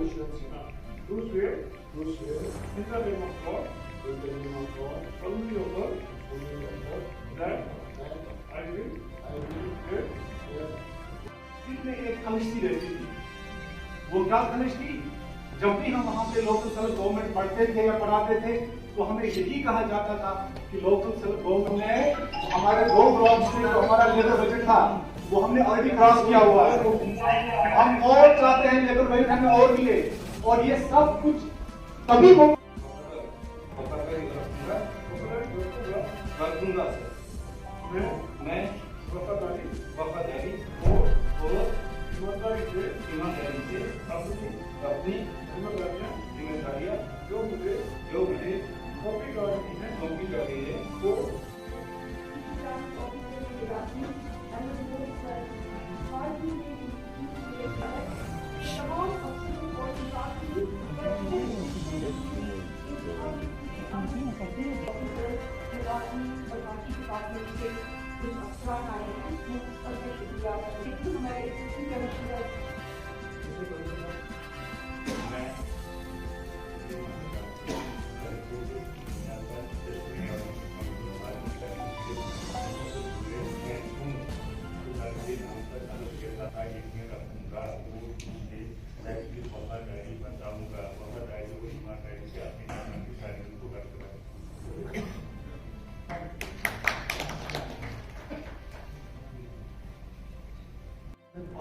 Do swear in the name of God solemnly affirm that I will bear में एक कमिश्ती रहती थी। वो क्या कमिश्ती? जब भी हम वहाँ पे लोकल सेल्फ गवर्नमेंट पढ़ते थे या पढ़ाते थे तो हमें यही कहा जाता था कि लोकल सेल्फ गवर्नमेंट में हमारे 2 ब्लॉक्स में जो हमारा लेबर बजट था वो हमने ऑलरेडी क्रॉस किया हुआ है। हम और चाहते हैं लेबर बजट हमें और मिले और ये सब कुछ तभी मैं वफादारी और ईमानदारी से अपनी जिम्मेदारियां जो मुझे सौंपी जा रही है वो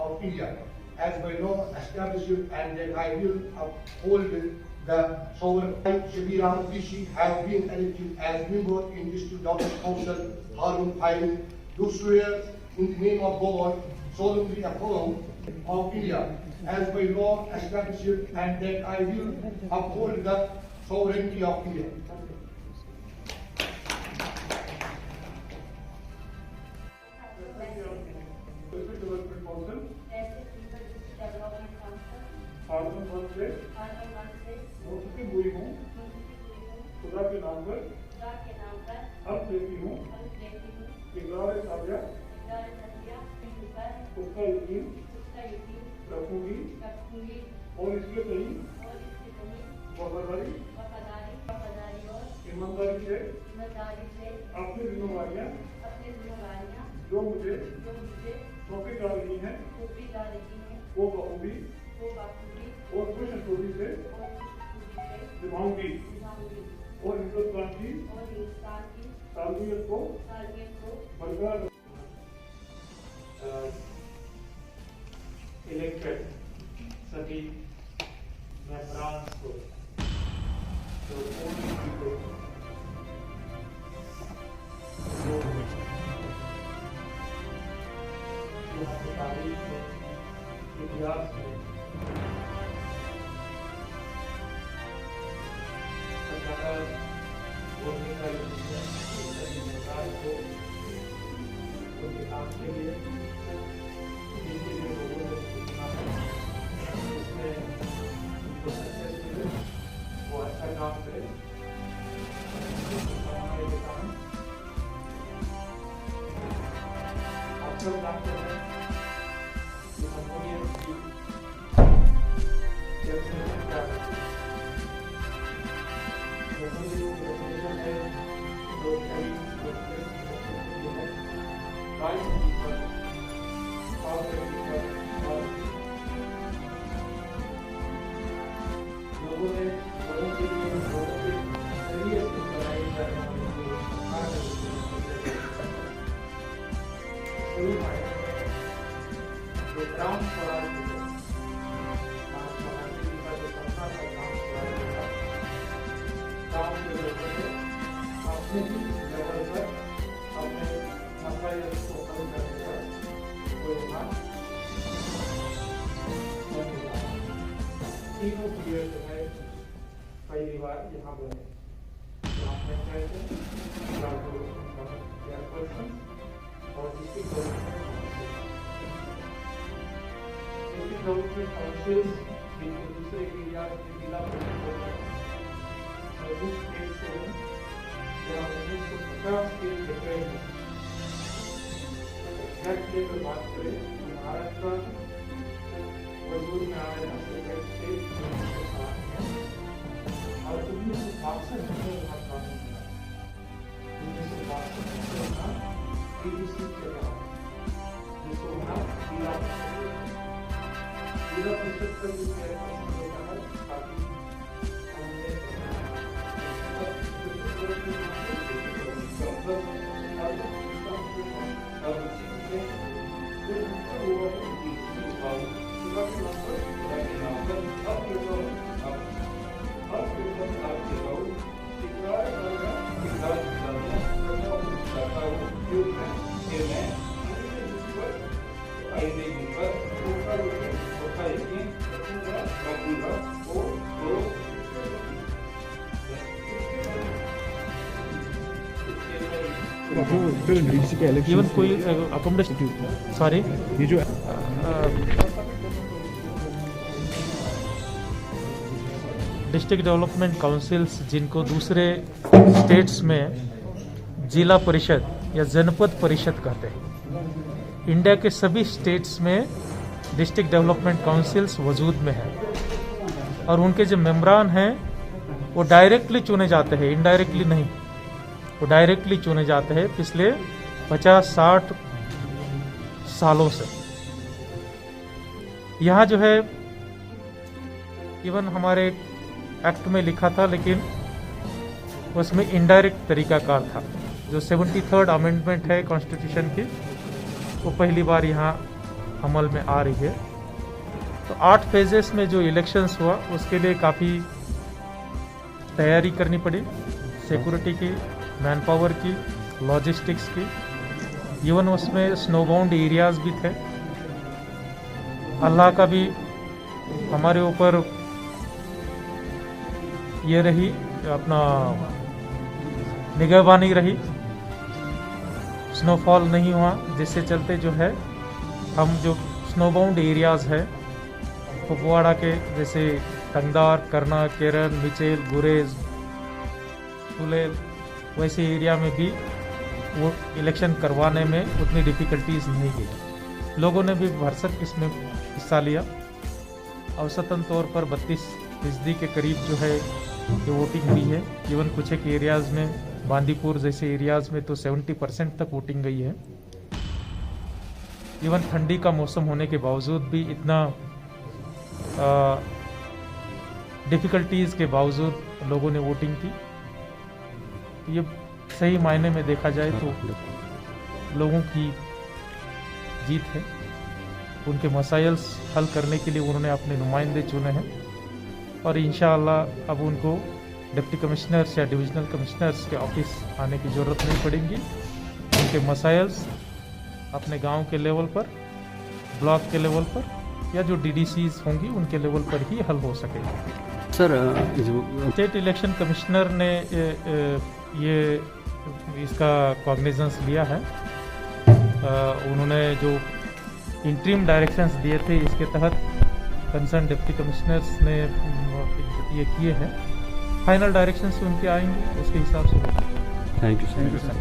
of India as by law established and that I will uphold the sovereign. I, Shabir Ahmed Rishi, have been elected as member in District Doctors Council, Harun Island, do swear in the name of God, solemnly affirm of India as by law established and that I will uphold the sovereignty of India. मुझसे हुई हूँ खुदा के नाम पर अब देती हूँ इकरार साबिया उसका यकीन रखूंगी और इसके सही वफादारी ईमानदारी से अपनी जिम्मेदारियाँ जो मुझे सौंपी जा रही हैं वो बखूबी और खुशनुदी से निभाऊंगी और हिंदुस्तान की सालमियत को बरकरार इलेक्टेड सभी मेंबर्स को जो तारीख में इतिहास में बोलने का सरकार को उनके काम के लिए लोगों ने सोचना है उसमें उनको सक्सेस मिले वो अच्छा काम करे आप सब जानते हैं कि कंपनियों की डेफिनेशन क्या है लोगों ने लोगों के लिए लोगों के जरिए से बनाई जाने वाली जो ग्राम स्वराज महात्मा गांधी जी का जो सपना था ग्राम स्वराज का गाँव के लोगों ने अपने ही लेवल पर अपने मसाइल को हल करने का कोई बात तीनों पीरियड जो है पहली बार यहाँ बने ग्राम पंचायत चेयरपर्सन और डिस्ट्रिक्ट गवर्नमेंट काउंसिल दूसरे एरिया जिला उस स्टेट से 1950 के डिफरेंट एग्जैक्ट लेकर बात करें महाराष्ट्र वजूद में आया स्टेट जिला परिषद का जो चेयरपर्सन होता है काफी हमने इवन कोई अकोमोडेशन सॉरी ये जो डिस्ट्रिक्ट डेवलपमेंट काउंसिल्स जिनको दूसरे स्टेट्स में जिला परिषद या जनपद परिषद कहते हैं, इंडिया के सभी स्टेट्स में डिस्ट्रिक्ट डेवलपमेंट काउंसिल्स वजूद में है और उनके जो मेंबरान हैं वो डायरेक्टली चुने जाते हैं, इनडायरेक्टली नहीं, वो डायरेक्टली चुने जाते हैं पिछले 50-60 सालों से। यहाँ जो है इवन हमारे एक्ट में लिखा था लेकिन उसमें इनडायरेक्ट तरीकाकार था। जो 73rd अमेंडमेंट है कॉन्स्टिट्यूशन की वो पहली बार यहाँ अमल में आ रही है। तो 8 फेजेस में जो इलेक्शंस हुआ उसके लिए काफ़ी तैयारी करनी पड़ी, सिक्योरिटी की, मैन पावर की, लॉजिस्टिक्स की, इवन उसमें स्नोबाउंड एरियाज भी थे। अल्लाह का भी हमारे ऊपर ये रही अपना निगहबानी रही, स्नोफॉल नहीं हुआ, जिससे चलते जो है हम जो स्नोबाउंड एरियाज है कुपवाड़ा के जैसे टंगदार, करना, केरल, मिचेल, गुरेज, तुलेल वैसे एरिया में भी वो इलेक्शन करवाने में उतनी डिफ़िकल्टीज नहीं गई। लोगों ने भी भरसक इसमें हिस्सा लिया। औसतन तौर पर 32% के करीब जो है ये वोटिंग हुई है। इवन कुछ एक एरियाज़ में बांदीपुर जैसे एरियाज़ में तो 70% तक वोटिंग गई है। इवन ठंडी का मौसम होने के बावजूद भी इतना डिफ़िकल्टीज़ के बावजूद लोगों ने वोटिंग की। ये सही मायने में देखा जाए तो लोगों की जीत है। उनके मसाइल हल करने के लिए उन्होंने अपने नुमाइंदे चुने हैं और इंशाअल्लाह अब उनको डिप्टी कमिश्नर्स या डिविजनल कमिश्नर्स के ऑफिस आने की ज़रूरत नहीं पड़ेगी। उनके मसाइल अपने गांव के लेवल पर, ब्लॉक के लेवल पर या जो डीडीसीज होंगी उनके लेवल पर ही हल हो सकेगा। सर स्टेट इलेक्शन कमिश्नर ने ये इसका कॉग्निजेंस लिया है। उन्होंने जो इंटरिम डायरेक्शंस दिए थे इसके तहत कंसर्न डिप्टी कमिश्नर्स ने ये किए हैं। फाइनल डायरेक्शंस उनके आएंगे उसके हिसाब से। Thank you sir.